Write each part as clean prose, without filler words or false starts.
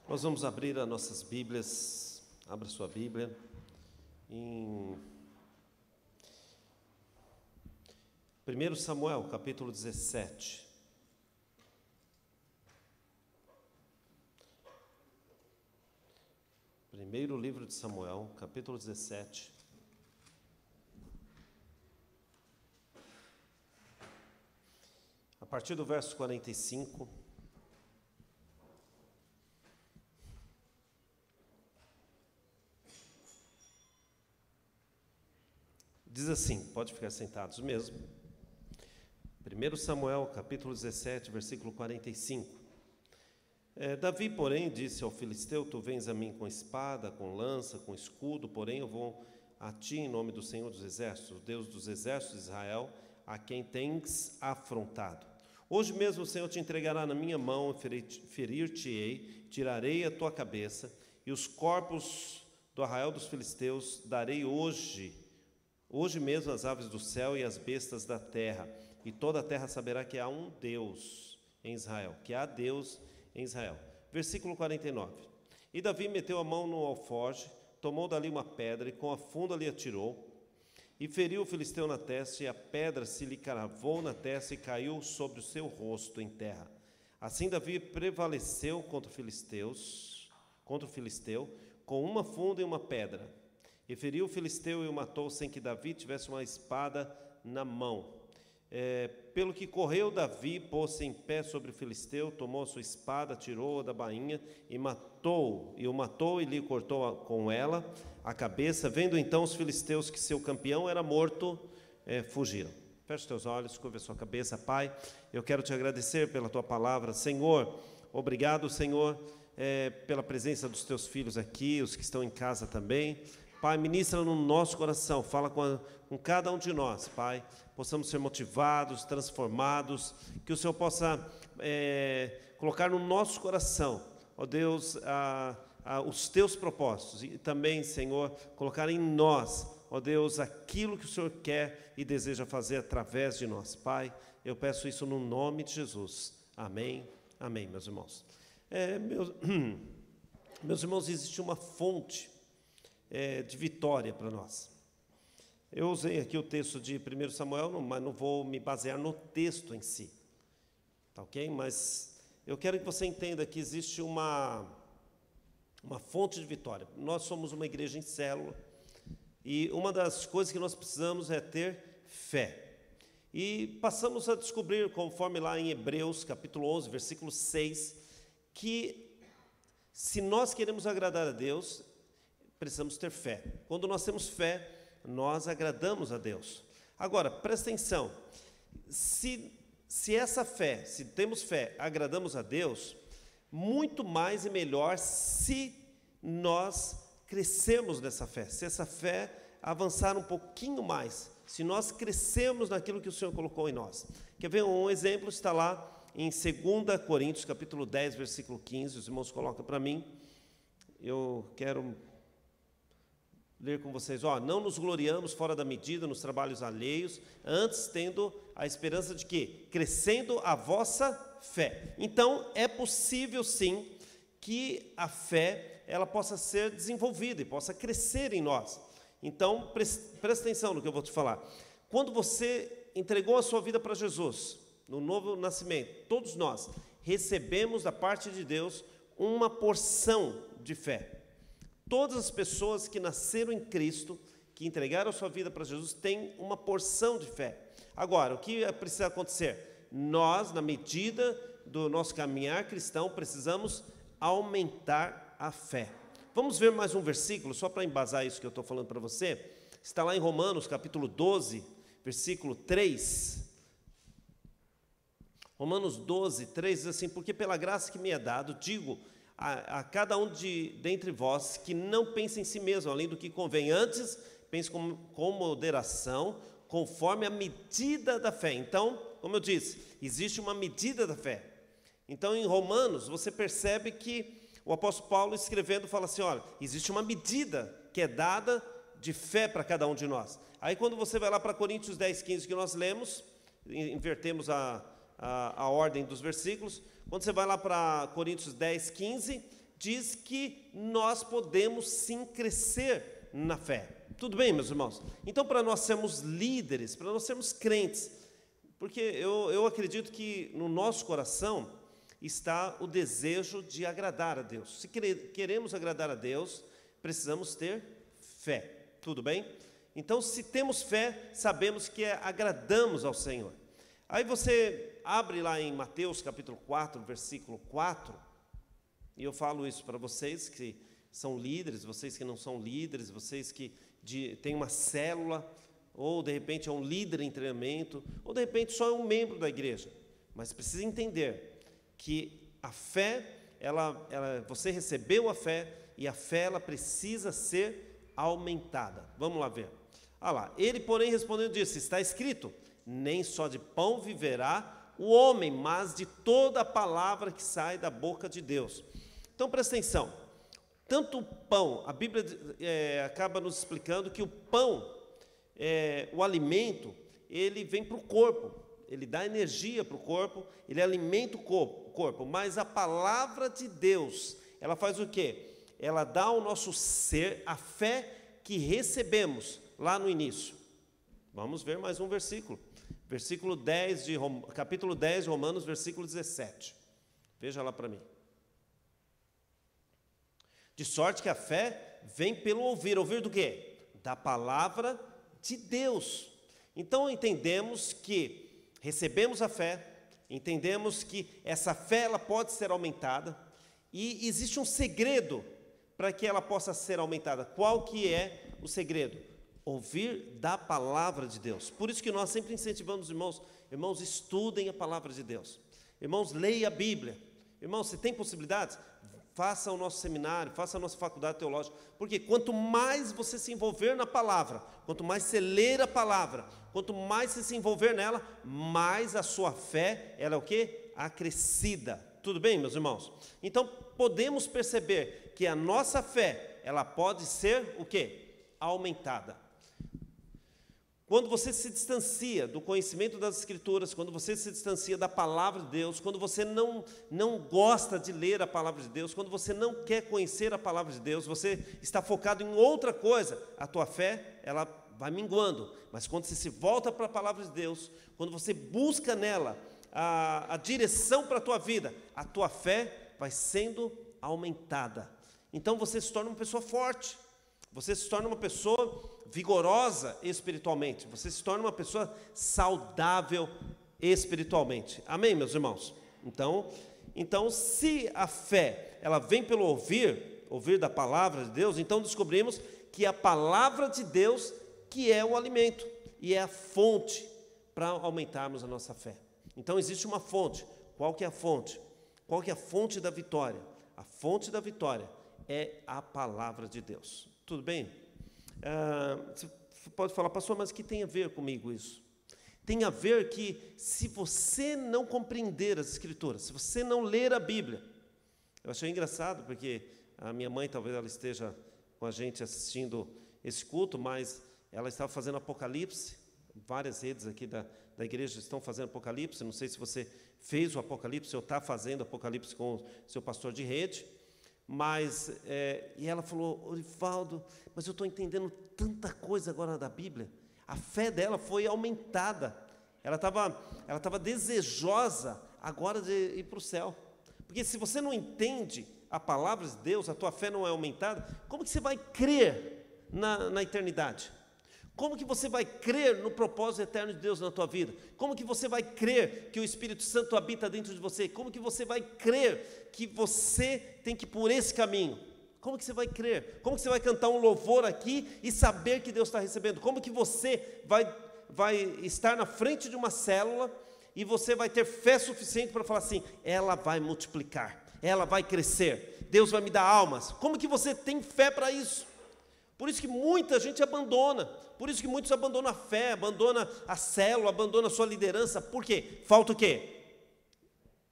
Nós vamos abrir as nossas Bíblias, abra sua Bíblia, em 1 Samuel, capítulo 17. Primeiro livro de Samuel, capítulo 17. A partir do verso 45. Diz assim, pode ficar sentados mesmo. 1 Samuel, capítulo 17, versículo 45. Davi, porém, disse ao filisteu: Tu vens a mim com espada, com lança, com escudo, porém eu vou a ti em nome do Senhor dos Exércitos, Deus dos Exércitos de Israel, a quem tens afrontado. Hoje mesmo o Senhor te entregará na minha mão, ferir-te-ei, tirarei a tua cabeça, e os corpos do arraial dos filisteus darei hoje mesmo as aves do céu e as bestas da terra, e toda a terra saberá que há um Deus em Israel, que há Deus em Israel. Versículo 49. E Davi meteu a mão no alforje, tomou dali uma pedra e com a funda lhe atirou, e feriu o filisteu na testa, e a pedra se lhe cravou na testa e caiu sobre o seu rosto em terra. Assim Davi prevaleceu contra o filisteu, com uma funda e uma pedra. E feriu o filisteu e o matou, sem que Davi tivesse uma espada na mão. Pelo que correu Davi, pôs-se em pé sobre o filisteu, tomou a sua espada, tirou-a da bainha e o matou e lhe cortou com ela a cabeça. Vendo então os filisteus que seu campeão era morto, fugiram. Feche teus olhos, curva a sua cabeça. Pai, eu quero te agradecer pela tua palavra. Senhor, obrigado, Senhor, pela presença dos teus filhos aqui, os que estão em casa também. Pai, ministra no nosso coração, fala com cada um de nós, Pai, possamos ser motivados, transformados, que o Senhor possa colocar no nosso coração, ó Deus, os teus propósitos, e também, Senhor, colocar em nós, ó Deus, aquilo que o Senhor quer e deseja fazer através de nós. Pai, eu peço isso no nome de Jesus. Amém, amém, meus irmãos. Meus irmãos, existe uma fonte de vitória para nós. Eu usei aqui o texto de 1 Samuel, mas não vou me basear no texto em si, tá ok? Mas eu quero que você entenda que existe uma fonte de vitória. Nós somos uma igreja em célula, e uma das coisas que nós precisamos é ter fé. E passamos a descobrir, conforme lá em Hebreus, capítulo 11, versículo 6, que se nós queremos agradar a Deus, precisamos ter fé. Quando nós temos fé, nós agradamos a Deus. Agora, presta atenção, se essa fé, se temos fé, agradamos a Deus, muito mais e melhor se nós crescermos nessa fé, se essa fé avançar um pouquinho mais, se nós crescermos naquilo que o Senhor colocou em nós. Quer ver um exemplo? Está lá em 2 Coríntios, capítulo 10, versículo 15, os irmãos colocam para mim, eu quero ler com vocês. Não nos gloriamos fora da medida nos trabalhos alheios, antes tendo a esperança de que? Crescendo a vossa fé. Então, é possível sim que a fé ela possa ser desenvolvida e possa crescer em nós. Então, presta atenção no que eu vou te falar. Quando você entregou a sua vida para Jesus, no novo nascimento, todos nós recebemos da parte de Deus uma porção de fé. Todas as pessoas que nasceram em Cristo, que entregaram a sua vida para Jesus, têm uma porção de fé. Agora, o que precisa acontecer? Nós, na medida do nosso caminhar cristão, precisamos aumentar a fé. Vamos ver mais um versículo, só para embasar isso que eu estou falando para você. Está lá em Romanos, capítulo 12, versículo 3. Romanos 12, 3 diz assim: Porque pela graça que me é dado, digo a cada um dentre vós que não pense em si mesmo, além do que convém. Antes, pense com moderação, conforme a medida da fé. Então, como eu disse, existe uma medida da fé. Então, em Romanos, você percebe que o apóstolo Paulo escrevendo fala assim, olha, existe uma medida que é dada de fé para cada um de nós. Aí quando você vai lá para Coríntios 10, 15, que nós lemos, invertemos a ordem dos versículos. Quando você vai lá para Coríntios 10, 15, diz que nós podemos sim crescer na fé. Tudo bem, meus irmãos? Então, para nós sermos líderes, para nós sermos crentes, porque eu acredito que no nosso coração está o desejo de agradar a Deus. Se queremos agradar a Deus, precisamos ter fé. Tudo bem? Então, se temos fé, sabemos que agradamos ao Senhor. Aí você abre lá em Mateus capítulo 4, versículo 4, e eu falo isso para vocês que são líderes, vocês que não são líderes, vocês que têm uma célula, ou de repente é um líder em treinamento, ou de repente só é um membro da igreja. Mas precisa entender que a fé, você recebeu a fé, e a fé ela precisa ser aumentada. Vamos lá ver. Ele, porém, respondendo, disse: está escrito, nem só de pão viverá o homem, mas de toda a palavra que sai da boca de Deus. Então, presta atenção. Tanto o pão, a Bíblia acaba nos explicando que o pão, o alimento, ele vem para o corpo, ele dá energia para o corpo, ele alimenta o corpo, mas a palavra de Deus, ela faz o quê? Ela dá ao nosso ser a fé que recebemos lá no início. Vamos ver mais um versículo. Versículo 10 capítulo 10 de Romanos, versículo 17. Veja lá para mim. De sorte que a fé vem pelo ouvir. Ouvir do quê? Da palavra de Deus. Então entendemos que recebemos a fé, entendemos que essa fé ela pode ser aumentada, e existe um segredo para que ela possa ser aumentada. Qual que é o segredo? Ouvir da palavra de Deus. Por isso que nós sempre incentivamos os irmãos, estudem a palavra de Deus. Irmãos, leia a Bíblia. Irmãos, se tem possibilidades, faça o nosso seminário, faça a nossa faculdade teológica, porque quanto mais você se envolver na palavra, quanto mais você ler a palavra, quanto mais você se envolver nela, mais a sua fé, ela é o quê? Acrescida. Tudo bem, meus irmãos? Então, podemos perceber que a nossa fé, ela pode ser o quê? Aumentada. Quando você se distancia do conhecimento das Escrituras, quando você se distancia da palavra de Deus, quando você não gosta de ler a palavra de Deus, quando você não quer conhecer a palavra de Deus, você está focado em outra coisa, a tua fé, ela vai minguando. Mas quando você se volta para a palavra de Deus, quando você busca nela a direção para a tua vida, a tua fé vai sendo aumentada. Então você se torna uma pessoa forte, você se torna uma pessoa vigorosa espiritualmente, você se torna uma pessoa saudável espiritualmente. Amém, meus irmãos? Então, se a fé, ela vem pelo ouvir da palavra de Deus, então descobrimos que a palavra de Deus que é o alimento, e é a fonte para aumentarmos a nossa fé. Então existe uma fonte. Qual que é a fonte? Qual que é a fonte da vitória? A fonte da vitória é a palavra de Deus. Tudo bem? Você pode falar, pastor, mas o que tem a ver comigo isso? Tem a ver que se você não compreender as Escrituras, se você não ler a Bíblia, eu achei engraçado, porque a minha mãe, talvez ela esteja com a gente assistindo esse culto, mas ela estava fazendo Apocalipse, várias redes aqui da igreja estão fazendo Apocalipse, não sei se você fez o Apocalipse ou está fazendo Apocalipse com o seu pastor de rede, mas, e ela falou, Orivaldo, mas eu estou entendendo tanta coisa agora da Bíblia. A fé dela foi aumentada, ela estava desejosa agora de ir para o céu, porque se você não entende a palavra de Deus, a tua fé não é aumentada, como que você vai crer na eternidade? Como que você vai crer no propósito eterno de Deus na tua vida? Como que você vai crer que o Espírito Santo habita dentro de você? Como que você vai crer que você tem que ir por esse caminho? Como que você vai crer? Como que você vai cantar um louvor aqui e saber que Deus está recebendo? Como que você vai estar na frente de uma célula e você vai ter fé suficiente para falar assim, ela vai multiplicar, ela vai crescer, Deus vai me dar almas? Como que você tem fé para isso? Por isso que muita gente abandona, por isso que muitos abandonam a fé, abandonam a célula, abandonam a sua liderança. Por quê? Falta o quê?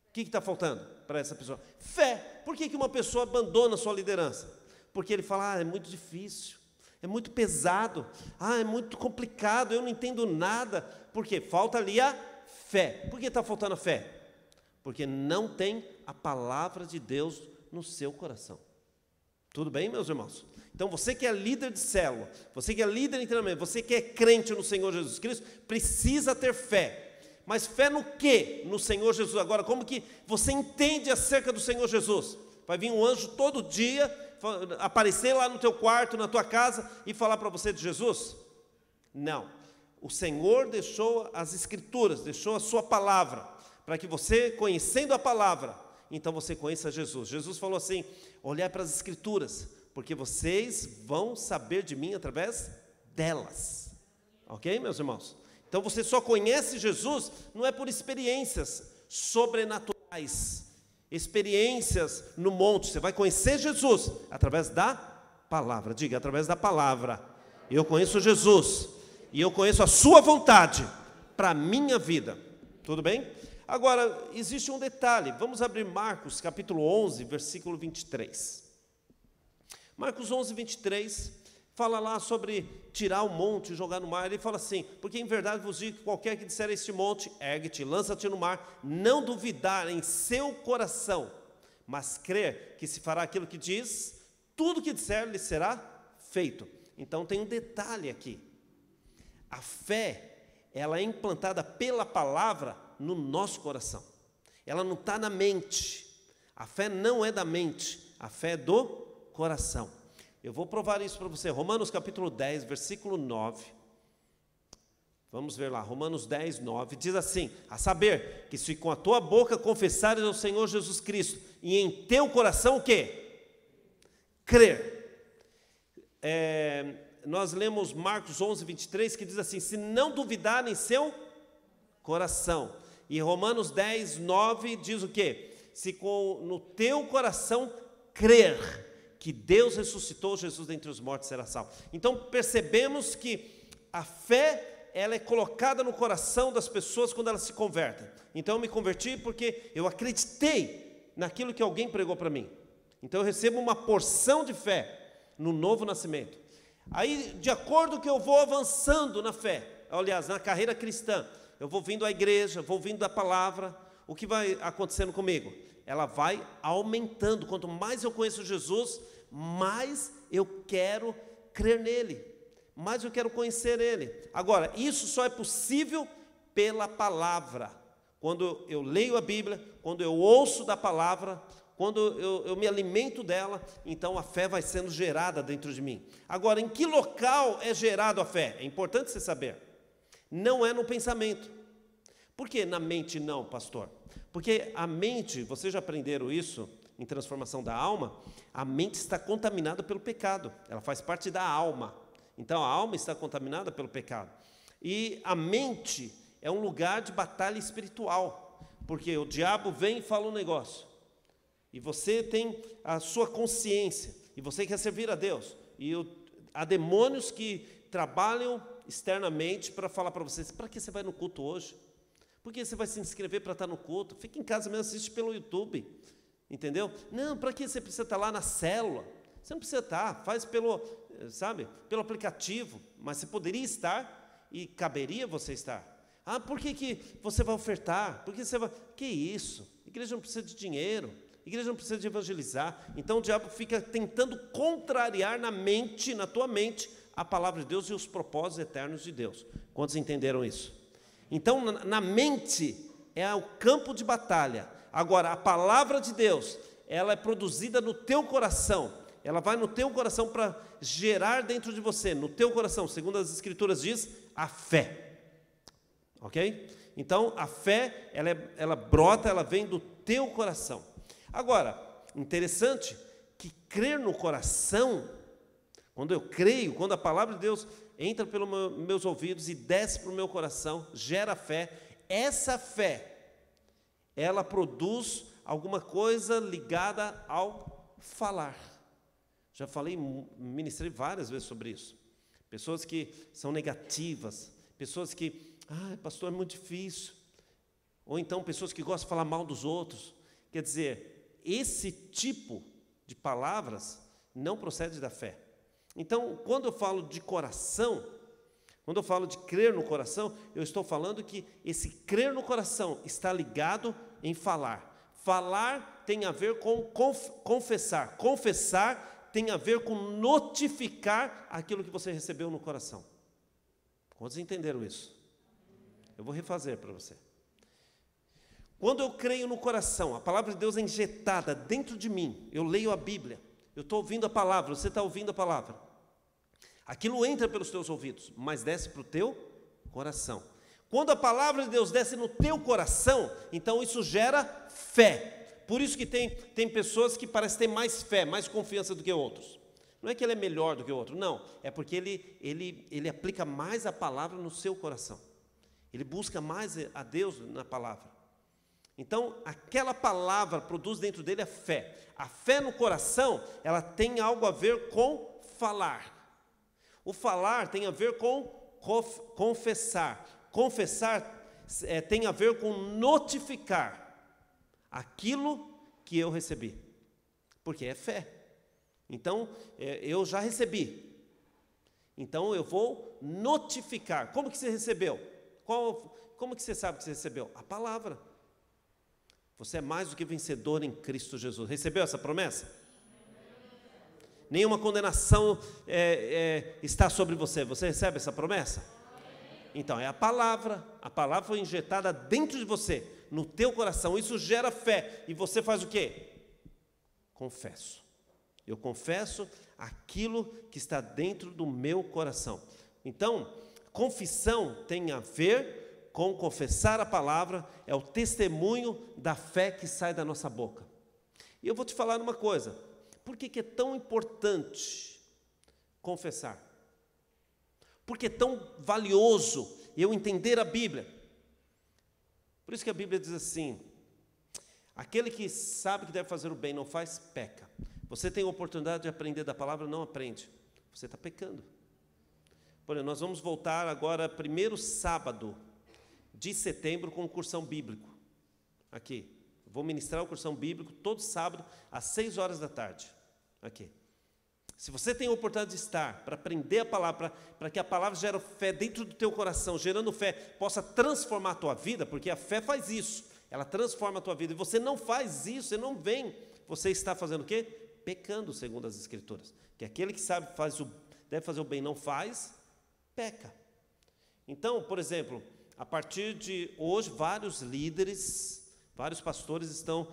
O que está faltando para essa pessoa? Fé. Por que uma pessoa abandona a sua liderança? Porque ele fala, é muito difícil, é muito pesado, é muito complicado, eu não entendo nada. Por quê? Falta ali a fé. Por que está faltando a fé? Porque não tem a palavra de Deus no seu coração. Tudo bem, meus irmãos? Então, você que é líder de célula, você que é líder de treinamento, você que é crente no Senhor Jesus Cristo, precisa ter fé. Mas fé no quê? No Senhor Jesus. Agora, como que você entende acerca do Senhor Jesus? Vai vir um anjo todo dia, aparecer lá no teu quarto, na tua casa, e falar para você de Jesus? Não. O Senhor deixou as Escrituras, deixou a sua palavra, para que você, conhecendo a palavra, então você conheça Jesus. Jesus falou assim: olhai para as Escrituras, porque vocês vão saber de mim através delas. Ok, meus irmãos? Então você só conhece Jesus, não é por experiências sobrenaturais, experiências no monte. Você vai conhecer Jesus através da palavra. Diga, através da palavra. Eu conheço Jesus, e eu conheço a sua vontade para a minha vida. Tudo bem? Agora, existe um detalhe. Vamos abrir Marcos capítulo 11, versículo 23. Marcos 11, 23, fala lá sobre tirar o monte e jogar no mar. Ele fala assim: porque em verdade vos digo que qualquer que disser a este monte, ergue-te, lança-te no mar, não duvidar em seu coração, mas crer que se fará aquilo que diz, tudo que disser lhe será feito. Então tem um detalhe aqui. A fé, ela é implantada pela palavra no nosso coração. Ela não está na mente. A fé não é da mente, a fé é do coração. Eu vou provar isso para você. Romanos capítulo 10, versículo 9. Vamos ver lá, Romanos 10, 9. Diz assim: a saber, que se com a tua boca confessares ao Senhor Jesus Cristo, e em teu coração o quê? Crer. Nós lemos Marcos 11, 23, que diz assim: se não duvidar em seu coração. E Romanos 10, 9 diz o quê? Se no teu coração crer que Deus ressuscitou Jesus dentre os mortos, será salvo. Então percebemos que a fé, ela é colocada no coração das pessoas quando elas se convertem. Então eu me converti porque eu acreditei naquilo que alguém pregou para mim. Então eu recebo uma porção de fé no novo nascimento. Aí, de acordo que eu vou avançando na fé, aliás, na carreira cristã, eu vou vindo à igreja, vou vindo da palavra, o que vai acontecendo comigo? Ela vai aumentando. Quanto mais eu conheço Jesus, mais eu quero crer nele, mais eu quero conhecer ele. Agora, isso só é possível pela palavra. Quando eu leio a Bíblia, quando eu ouço da palavra, quando eu me alimento dela, então a fé vai sendo gerada dentro de mim. Agora, em que local é gerado a fé? É importante você saber. Não é no pensamento. Por que na mente não, pastor? Porque a mente, vocês já aprenderam isso em transformação da alma, a mente está contaminada pelo pecado, ela faz parte da alma. Então a alma está contaminada pelo pecado. E a mente é um lugar de batalha espiritual, porque o diabo vem e fala um negócio, e você tem a sua consciência, e você quer servir a Deus, e há demônios que trabalham externamente para falar para você: para que você vai no culto hoje? Por que você vai se inscrever para estar no culto? Fica em casa mesmo, assiste pelo YouTube, entendeu? Não, para que você precisa estar lá na célula? Você não precisa estar, faz pelo aplicativo, mas você poderia estar e caberia você estar. Ah, por que você vai ofertar? Por que você vai... Que isso? A igreja não precisa de dinheiro, a igreja não precisa de evangelizar. Então o diabo fica tentando contrariar na mente, na tua mente, a palavra de Deus e os propósitos eternos de Deus. Quantos entenderam isso? Então, na mente é o campo de batalha. Agora, a palavra de Deus, ela é produzida no teu coração. Ela vai no teu coração para gerar dentro de você, no teu coração, segundo as Escrituras diz, a fé. Ok? Então, a fé, ela brota, ela vem do teu coração. Agora, interessante que crer no coração, quando eu creio, quando a palavra de Deus entra pelos meus ouvidos e desce para o meu coração, gera fé, essa fé, ela produz alguma coisa ligada ao falar. Já falei, ministrei várias vezes sobre isso. Pessoas que são negativas, pessoas que, pastor, é muito difícil. Ou então pessoas que gostam de falar mal dos outros. Quer dizer, esse tipo de palavras não procede da fé. Então, quando eu falo de coração, quando eu falo de crer no coração, eu estou falando que esse crer no coração está ligado em falar. Falar tem a ver com confessar. Confessar tem a ver com notificar aquilo que você recebeu no coração. Quantos entenderam isso? Eu vou refazer para você. Quando eu creio no coração, a palavra de Deus é injetada dentro de mim, eu leio a Bíblia, eu estou ouvindo a palavra, você está ouvindo a palavra. Aquilo entra pelos teus ouvidos, mas desce para o teu coração. Quando a palavra de Deus desce no teu coração, então isso gera fé. Por isso que tem pessoas que parecem ter mais fé, mais confiança do que outros. Não é que ele é melhor do que o outro, não. É porque ele aplica mais a palavra no seu coração. Ele busca mais a Deus na palavra. Então, aquela palavra produz dentro dele a fé. A fé no coração, ela tem algo a ver com falar. O falar tem a ver com confessar. Confessar tem a ver com notificar aquilo que eu recebi. Porque é fé. Então, eu já recebi. Então, eu vou notificar. Como que você recebeu? Como que você sabe que você recebeu? A palavra. Você é mais do que vencedor em Cristo Jesus. Recebeu essa promessa? Nenhuma condenação está sobre você. Você recebe essa promessa? Então, é a palavra. A palavra foi injetada dentro de você, no teu coração. Isso gera fé. E você faz o quê? Confesso. Eu confesso aquilo que está dentro do meu coração. Então, confissão tem a ver com confessar a palavra, é o testemunho da fé que sai da nossa boca. E eu vou te falar uma coisa, por que é tão importante confessar? Por que é tão valioso eu entender a Bíblia? Por isso que a Bíblia diz assim, aquele que sabe que deve fazer o bem, não faz, peca. Você tem a oportunidade de aprender da palavra, não aprende, você está pecando. Por exemplo, nós vamos voltar agora, primeiro sábado de setembro, com o cursão bíblico, aqui, vou ministrar o cursão bíblico todo sábado, às 6 horas da tarde, aqui. Se você tem a oportunidade de estar, para aprender a palavra, para que a palavra gere fé dentro do teu coração, gerando fé, possa transformar a tua vida, porque a fé faz isso, ela transforma a tua vida, e você não faz isso, você não vem, você está fazendo o quê? Pecando, segundo as Escrituras, que aquele que sabe, deve fazer o bem, não faz, peca. Então, por exemplo, a partir de hoje, vários líderes, vários pastores estão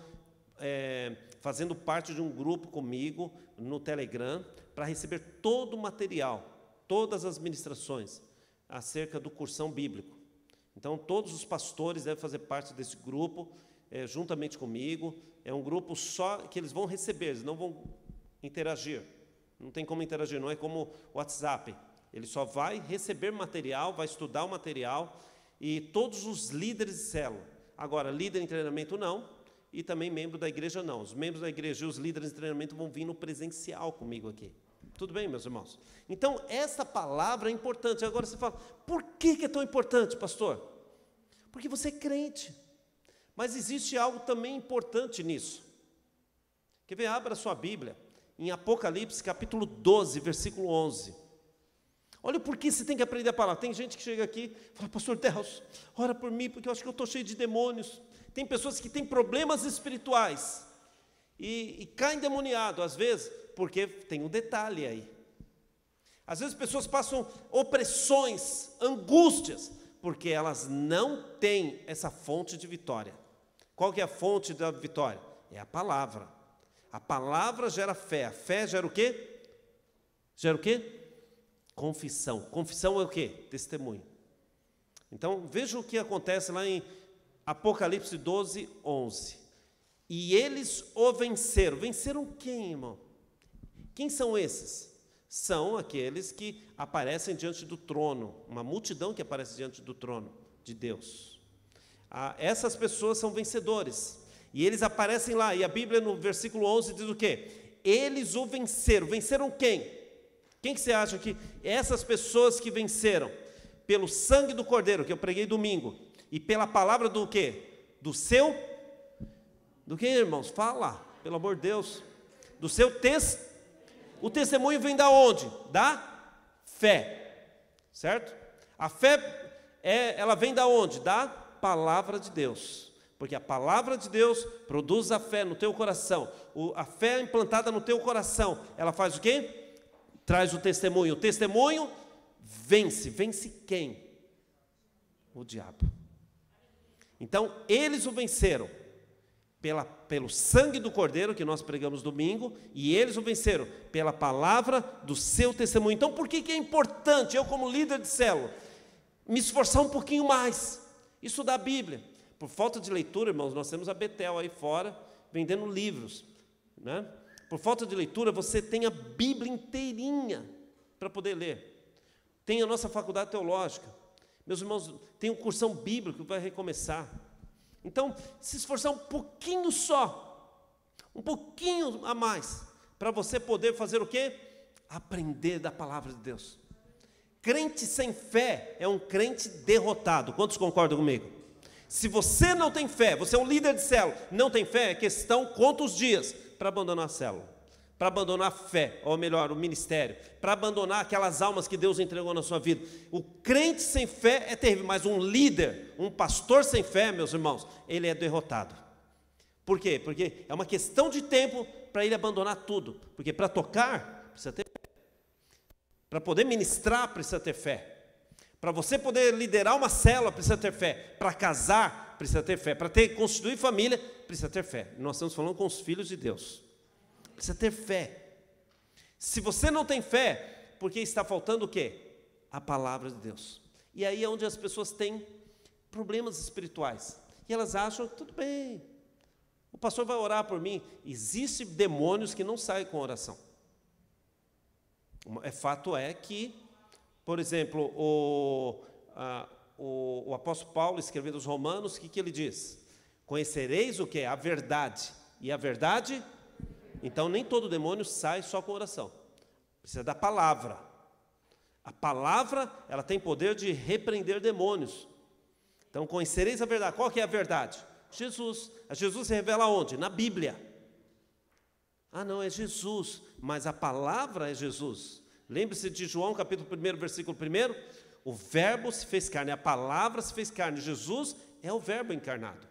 fazendo parte de um grupo comigo no Telegram para receber todo o material, todas as ministrações acerca do cursão bíblico. Então, todos os pastores devem fazer parte desse grupo, juntamente comigo. É um grupo só que eles vão receber, eles não vão interagir. Não tem como interagir, não é como o WhatsApp. Ele só vai receber material, vai estudar o material, e todos os líderes de célula. Agora, líder em treinamento não, e também membro da igreja não. Os membros da igreja e os líderes de treinamento vão vir no presencial comigo aqui. Tudo bem, meus irmãos? Então, essa palavra é importante. Agora você fala, por que é tão importante, pastor? Porque você é crente. Mas existe algo também importante nisso. Quer ver? Abra sua Bíblia, em Apocalipse, capítulo 12, versículo 11. Olha por que você tem que aprender a palavra. Tem gente que chega aqui e fala, pastor Deus, ora por mim, porque eu acho que eu estou cheio de demônios. Tem pessoas que têm problemas espirituais e caem endemoniado, às vezes, porque tem um detalhe aí. Às vezes pessoas passam opressões, angústias, porque elas não têm essa fonte de vitória. Qual que é a fonte da vitória? É a palavra. A palavra gera fé. A fé gera o quê? Gera o quê? Confissão. Confissão é o quê? Testemunho. Então, veja o que acontece lá em Apocalipse 12, 11. E eles o venceram. Venceram quem, irmão? Quem são esses? São aqueles que aparecem diante do trono. Uma multidão que aparece diante do trono de Deus. Essas pessoas são vencedores. E eles aparecem lá. E a Bíblia, no versículo 11, diz o quê? Eles o venceram. Venceram quem? Quem que você acha que essas pessoas que venceram? Pelo sangue do Cordeiro, que eu preguei domingo, e pela palavra do quê? Do que, irmãos? Fala, pelo amor de Deus. Do seu o testemunho vem da onde? Da fé, certo? A fé, ela vem da onde? Da palavra de Deus. Porque a palavra de Deus produz a fé no teu coração. A fé implantada no teu coração, ela faz o quê? Traz o testemunho. O testemunho vence. Vence quem? O diabo. Então, eles o venceram pelo sangue do Cordeiro, que nós pregamos domingo, e eles o venceram pela palavra do seu testemunho. Então, por que é importante, eu como líder de célula, me esforçar um pouquinho mais, estudar a Bíblia? Por falta de leitura, irmãos, nós temos a Betel aí fora, vendendo livros, né? Por falta de leitura, você tem a Bíblia inteirinha para poder ler. Tem a nossa faculdade teológica. Meus irmãos, tem um cursão bíblico que vai recomeçar. Então, se esforçar um pouquinho só, um pouquinho a mais, para você poder fazer o quê? Aprender da palavra de Deus. Crente sem fé é um crente derrotado. Quantos concordam comigo? Se você não tem fé, você é um líder de célula, não tem fé, é questão, conta os dias para abandonar a célula, para abandonar a fé, ou melhor, o ministério, para abandonar aquelas almas que Deus entregou na sua vida. O crente sem fé é terrível, mas um líder, um pastor sem fé, meus irmãos, ele é derrotado. Por quê? Porque é uma questão de tempo para ele abandonar tudo, porque para tocar, precisa ter fé. Para poder ministrar, precisa ter fé. Para você poder liderar uma célula, precisa ter fé. Para casar, precisa ter fé. Para constituir família, precisa ter fé. Nós estamos falando com os filhos de Deus. Precisa ter fé. Se você não tem fé, porque está faltando o quê? A palavra de Deus. E aí é onde as pessoas têm problemas espirituais. E elas acham que tudo bem, o pastor vai orar por mim. Existem demônios que não saem com oração. Fato é que, por exemplo, o apóstolo Paulo, escrevendo aos Romanos, o que ele diz? Conhecereis o que? A verdade. E a verdade? Então, nem todo demônio sai só com oração. Precisa da palavra. A palavra, ela tem poder de repreender demônios. Então, conhecereis a verdade. Qual que é a verdade? Jesus. A Jesus se revela onde? Na Bíblia. Ah, não, é Jesus, mas a palavra é Jesus. Lembre-se de João, capítulo 1, versículo 1. O verbo se fez carne, a palavra se fez carne. Jesus é o verbo encarnado.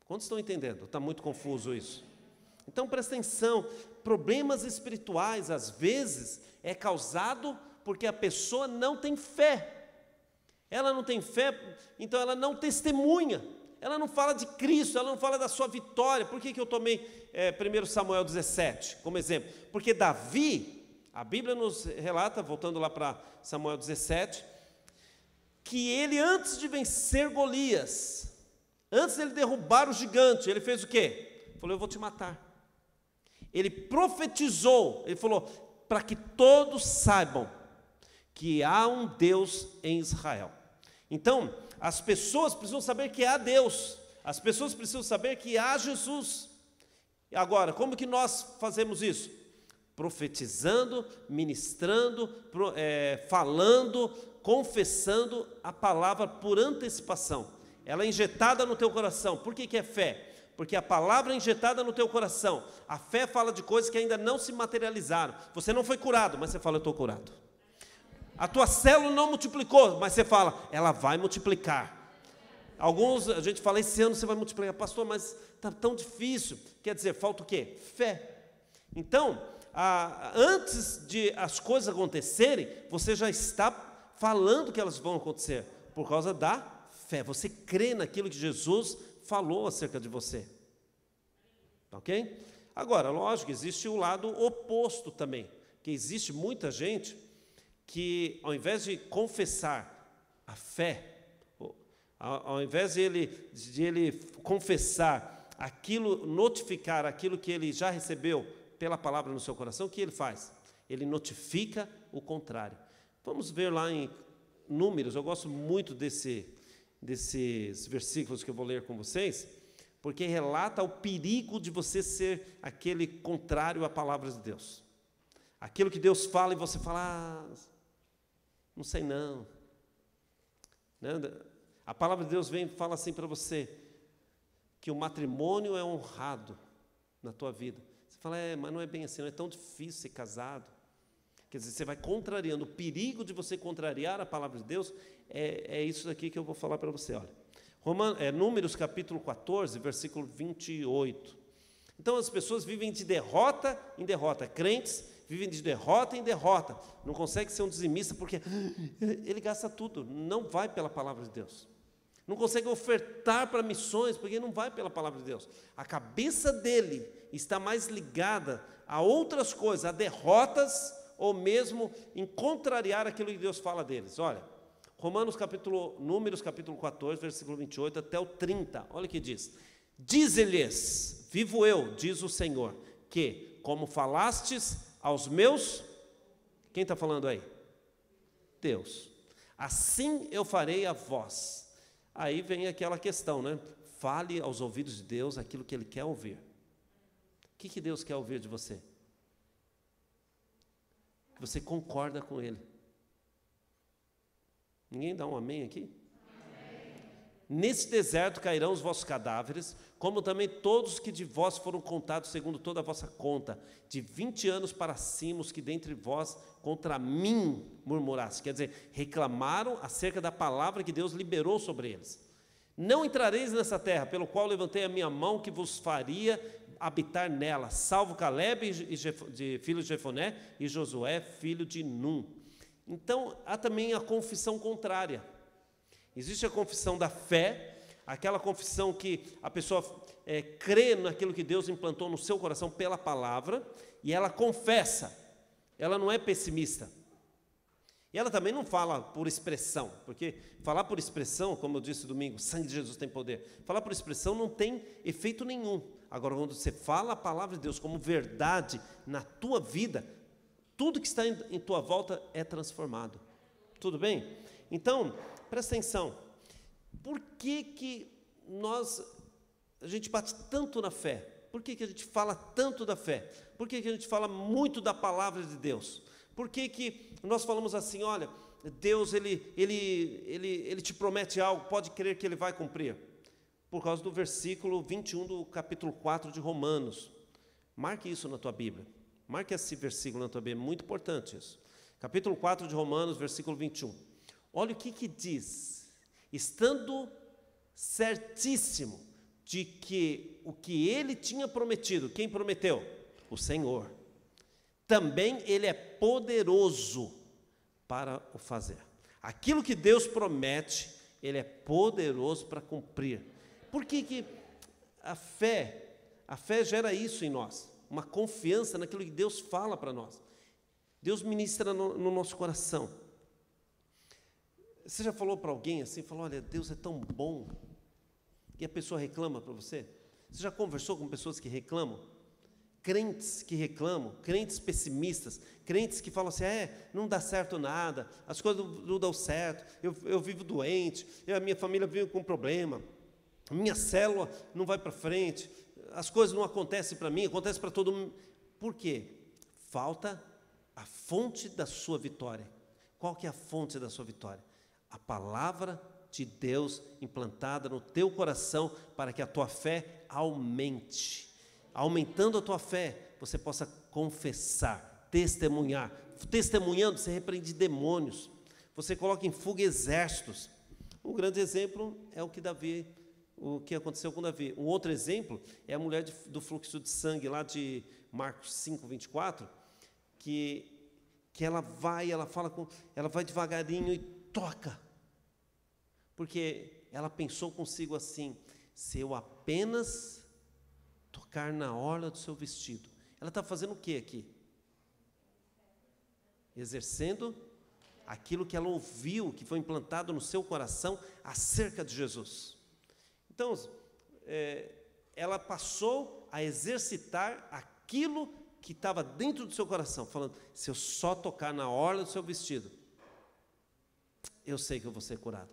Quantos estão entendendo? Está muito confuso isso. Então, presta atenção, problemas espirituais, às vezes, é causado porque a pessoa não tem fé. Ela não tem fé, então ela não testemunha. Ela não fala de Cristo, ela não fala da sua vitória. Por que eu tomei 1 Samuel 17 como exemplo? Porque Davi, a Bíblia nos relata, voltando lá para Samuel 17, que ele, antes de vencer Golias, antes de ele derrubar o gigante, ele fez o quê? Ele falou, eu vou te matar. Ele profetizou, ele falou, para que todos saibam que há um Deus em Israel. Então, as pessoas precisam saber que há Deus, as pessoas precisam saber que há Jesus. Agora, como que nós fazemos isso? Profetizando, ministrando, falando, confessando a palavra por antecipação. Ela é injetada no teu coração. Por que é fé? Porque a palavra é injetada no teu coração. A fé fala de coisas que ainda não se materializaram. Você não foi curado, mas você fala, eu estou curado. A tua célula não multiplicou, mas você fala, ela vai multiplicar. Alguns, a gente fala, esse ano você vai multiplicar. Pastor, mas está tão difícil. Quer dizer, falta o quê? Fé. Então, antes de as coisas acontecerem, você já está falando que elas vão acontecer, por causa da fé. Você crê naquilo que Jesus falou acerca de você. Ok? Agora, lógico, existe o lado oposto também, que existe muita gente que, ao invés de confessar a fé, ao invés de ele confessar aquilo, notificar aquilo que ele já recebeu pela palavra no seu coração, o que ele faz? Ele notifica o contrário. Vamos ver lá em Números, eu gosto muito desses versículos que eu vou ler com vocês, porque relata o perigo de você ser aquele contrário à palavra de Deus. Aquilo que Deus fala e você fala, não sei não. A palavra de Deus vem e fala assim para você, que o matrimônio é honrado na tua vida. Você fala, mas não é bem assim, não é tão difícil ser casado. Quer dizer, você vai contrariando. O perigo de você contrariar a palavra de Deus é isso aqui que eu vou falar para você. Olha, Números capítulo 14, versículo 28. Então as pessoas vivem de derrota em derrota. Crentes vivem de derrota em derrota. Não consegue ser um dizimista porque ele gasta tudo, não vai pela palavra de Deus. Não consegue ofertar para missões porque não vai pela palavra de Deus. A cabeça dele está mais ligada a outras coisas, a derrotas, ou mesmo em contrariar aquilo que Deus fala deles. Olha, Números capítulo 14, versículo 28 até o 30, olha o que diz. Dize-lhes, vivo eu, diz o Senhor, que como falastes aos meus, quem está falando aí? Deus. Assim eu farei a vós. Aí vem aquela questão, né? Fale aos ouvidos de Deus aquilo que Ele quer ouvir. O que Deus quer ouvir de você? Que você concorda com Ele. Ninguém dá um amém aqui? Amém. Nesse deserto cairão os vossos cadáveres, como também todos que de vós foram contados segundo toda a vossa conta, de 20 anos para cima, os que dentre vós contra mim murmurassem. Quer dizer, reclamaram acerca da palavra que Deus liberou sobre eles. Não entrareis nessa terra, pelo qual levantei a minha mão, que vos faria habitar nela, salvo Caleb, filho de Jefoné, e Josué, filho de Num. Então, há também a confissão contrária. Existe a confissão da fé, aquela confissão que a pessoa crê naquilo que Deus implantou no seu coração pela palavra, e ela confessa, ela não é pessimista. E ela também não fala por expressão, porque falar por expressão, como eu disse domingo, sangue de Jesus tem poder. Falar por expressão não tem efeito nenhum. Agora, quando você fala a palavra de Deus como verdade na tua vida, tudo que está em tua volta é transformado. Tudo bem? Então, presta atenção. Por que a gente bate tanto na fé? Por que a gente fala tanto da fé? Por que a gente fala muito da palavra de Deus? Por que nós falamos assim, olha, Deus ele te promete algo, pode crer que Ele vai cumprir? Por causa do versículo 21 do capítulo 4 de Romanos. Marque isso na tua Bíblia. Marque esse versículo na tua Bíblia, é muito importante isso. Capítulo 4 de Romanos, versículo 21. Olha o que diz. Estando certíssimo de que o que Ele tinha prometido, quem prometeu? O Senhor. Também Ele é poderoso para o fazer. Aquilo que Deus promete, Ele é poderoso para cumprir. Por que a fé gera isso em nós? Uma confiança naquilo que Deus fala para nós. Deus ministra no nosso coração. Você já falou para alguém assim, falou, olha, Deus é tão bom, e a pessoa reclama para você? Você já conversou com pessoas que reclamam? Crentes que reclamam, crentes pessimistas, crentes que falam assim, não dá certo nada, as coisas não dão certo, eu vivo doente, a minha família vive com problema, a minha célula não vai para frente, as coisas não acontecem para mim, acontecem para todo mundo. Por quê? Falta a fonte da sua vitória. Qual que é a fonte da sua vitória? A palavra de Deus implantada no teu coração para que a tua fé aumente. Aumentando a tua fé, você possa confessar, testemunhar. Testemunhando, você repreende demônios. Você coloca em fuga exércitos. Um grande exemplo é o que aconteceu com Davi. Um outro exemplo é a mulher do fluxo de sangue, lá de Marcos 5, 24, que ela vai devagarinho e toca. Porque ela pensou consigo assim, se eu apenas tocar na orla do seu vestido. Ela está fazendo o que aqui? Exercendo aquilo que ela ouviu, que foi implantado no seu coração acerca de Jesus. Então, ela passou a exercitar aquilo que estava dentro do seu coração, falando, se eu só tocar na orla do seu vestido, eu sei que eu vou ser curada.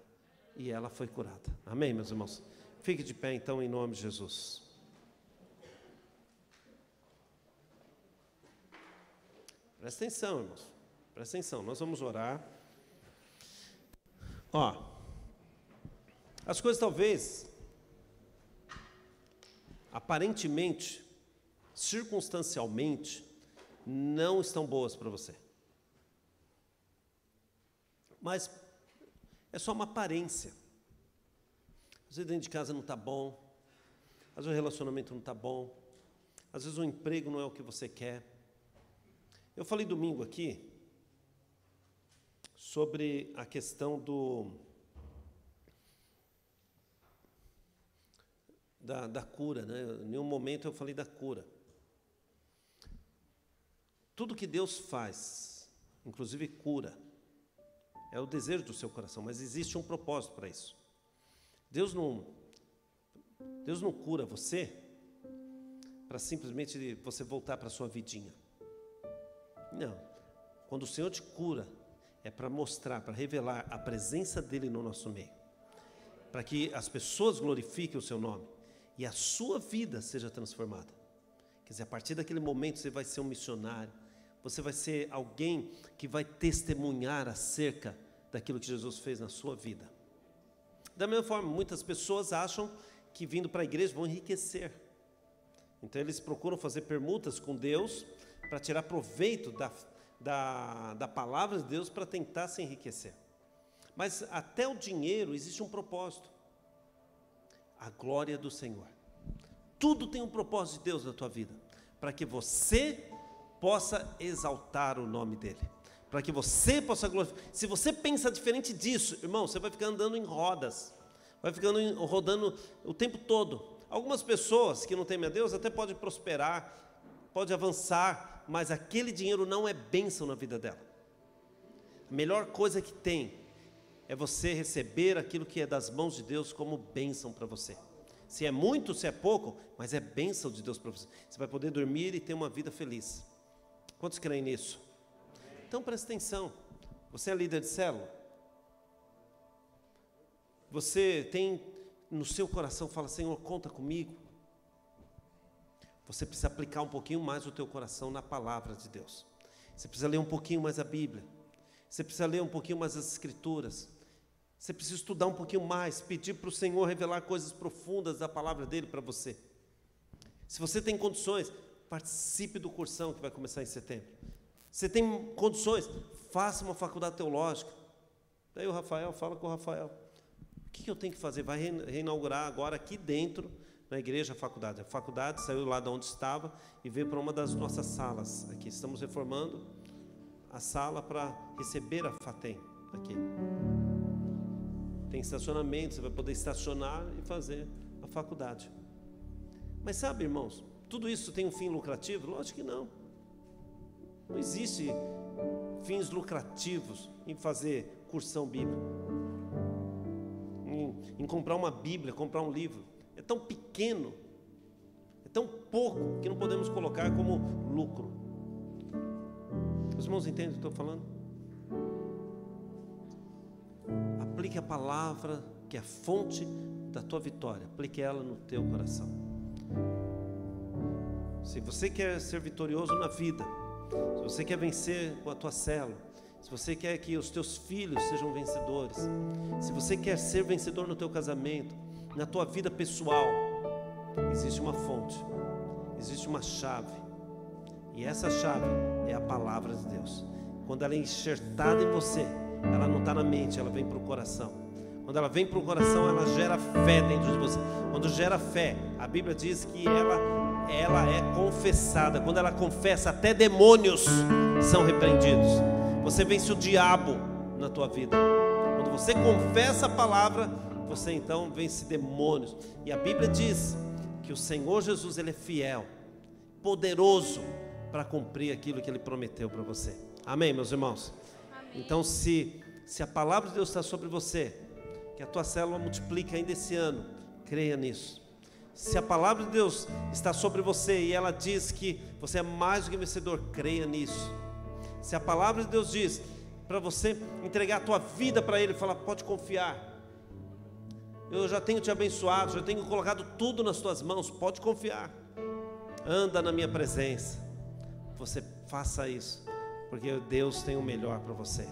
E ela foi curada. Amém, meus irmãos? Fique de pé, então, em nome de Jesus. Presta atenção, irmãos. Presta atenção, nós vamos orar. As coisas talvez, aparentemente, circunstancialmente, não estão boas para você. Mas é só uma aparência. Às vezes dentro de casa não está bom, às vezes o relacionamento não está bom, às vezes o emprego não é o que você quer. Eu falei domingo aqui sobre a questão da cura, né? Em nenhum momento eu falei da cura. Tudo que Deus faz, inclusive cura, é o desejo do seu coração, mas existe um propósito para isso. Deus não cura você para simplesmente você voltar para a sua vidinha. Não. Quando o Senhor te cura, é para mostrar, para revelar a presença dEle no nosso meio, para que as pessoas glorifiquem o seu nome e a sua vida seja transformada. Quer dizer, a partir daquele momento você vai ser um missionário, você vai ser alguém que vai testemunhar acerca daquilo que Jesus fez na sua vida. Da mesma forma, muitas pessoas acham que vindo para a igreja vão enriquecer. Então eles procuram fazer permutas com Deus para tirar proveito da palavra de Deus para tentar se enriquecer. Mas até o dinheiro existe um propósito. A glória do Senhor. Tudo tem um propósito de Deus na tua vida, para que você possa exaltar o nome dEle, para que você possa glorificar. Se você pensa diferente disso, irmão, você vai ficar andando em rodas, vai ficando rodando o tempo todo. Algumas pessoas que não temem a Deus até podem prosperar, pode avançar, mas aquele dinheiro não é bênção na vida dela. A melhor coisa que tem é você receber aquilo que é das mãos de Deus como bênção para você. Se é muito, se é pouco, mas é bênção de Deus para você. Você vai poder dormir e ter uma vida feliz. Quantos creem nisso? Então presta atenção. Você é líder de célula? Você tem no seu coração, fala, Senhor, conta comigo. Você precisa aplicar um pouquinho mais o teu coração na palavra de Deus. Você precisa ler um pouquinho mais a Bíblia. Você precisa ler um pouquinho mais as Escrituras. Você precisa estudar um pouquinho mais, pedir para o Senhor revelar coisas profundas da palavra dEle para você. Se você tem condições, participe do cursão que vai começar em setembro. Você tem condições, faça uma faculdade teológica. Daí o Rafael, fala com o Rafael. O que eu tenho que fazer? Vai reinaugurar agora aqui dentro, na igreja, a faculdade. A faculdade saiu lá de onde estava e veio para uma das nossas salas aqui. Estamos reformando a sala para receber a FATEM aqui. Tem estacionamento, você vai poder estacionar e fazer a faculdade. Mas sabe, irmãos, tudo isso tem um fim lucrativo? Lógico que não. Não existe fins lucrativos em fazer cursão bíblica, em comprar uma Bíblia, comprar um livro. É tão pequeno, é tão pouco, que não podemos colocar como lucro. Os irmãos entendem o que eu estou falando? Aplique a palavra, que é a fonte da tua vitória. Aplique ela no teu coração. Se você quer ser vitorioso na vida, se você quer vencer com a tua célula, se você quer que os teus filhos sejam vencedores, se você quer ser vencedor no teu casamento, na tua vida pessoal, existe uma fonte, existe uma chave, e essa chave é a palavra de Deus. Quando ela é enxertada em você, ela não está na mente, ela vem para o coração. Quando ela vem para o coração, ela gera fé dentro de você. Quando gera fé, a Bíblia diz que ela é confessada. Quando ela confessa, até demônios são repreendidos. Você vence o diabo na tua vida. Quando você confessa a palavra, você então vence demônios. E a Bíblia diz que o Senhor Jesus, Ele é fiel, poderoso para cumprir aquilo que Ele prometeu para você. Amém, meus irmãos? Amém. Então se a palavra de Deus está sobre você, que a tua célula multiplique ainda esse ano, creia nisso. Se a palavra de Deus está sobre você e ela diz que você é mais do que vencedor, creia nisso. Se a palavra de Deus diz para você entregar a tua vida para Ele, falar, pode confiar, eu já tenho te abençoado, já tenho colocado tudo nas tuas mãos, pode confiar, anda na minha presença. Você faça isso, porque Deus tem o melhor para você.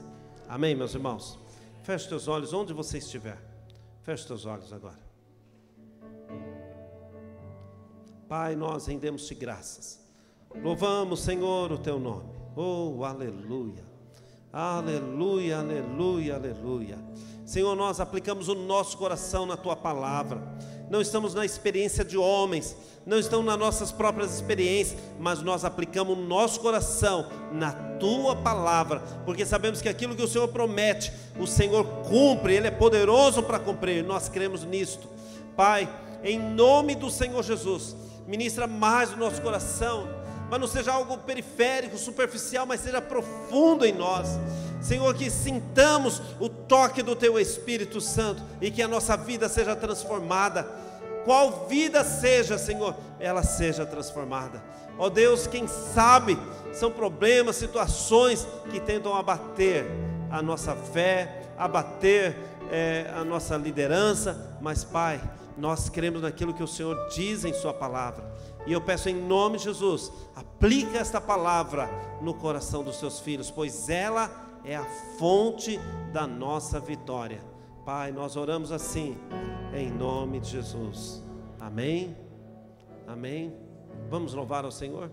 Amém, meus irmãos? Feche teus olhos onde você estiver. Feche teus olhos agora. Pai, nós rendemos-te graças. Louvamos, Senhor, o teu nome. Oh, aleluia. Aleluia, aleluia, aleluia. Senhor, nós aplicamos o nosso coração na Tua palavra. Não estamos na experiência de homens, não estamos nas nossas próprias experiências, mas nós aplicamos o nosso coração na Tua palavra, porque sabemos que aquilo que o Senhor promete, o Senhor cumpre, Ele é poderoso para cumprir, nós cremos nisto. Pai, em nome do Senhor Jesus, ministra mais o nosso coração, mas não seja algo periférico, superficial, mas seja profundo em nós. Senhor, que sintamos o toque do Teu Espírito Santo e que a nossa vida seja transformada. Qual vida seja, Senhor, ela seja transformada. Ó Deus, quem sabe são problemas, situações que tentam abater a nossa fé, abater a nossa liderança, mas Pai, nós cremos naquilo que o Senhor diz em Sua palavra. E eu peço em nome de Jesus, aplica esta palavra no coração dos Teus filhos, pois ela é a fonte da nossa vitória. Pai, nós oramos assim, em nome de Jesus. Amém? Amém? Vamos louvar ao Senhor?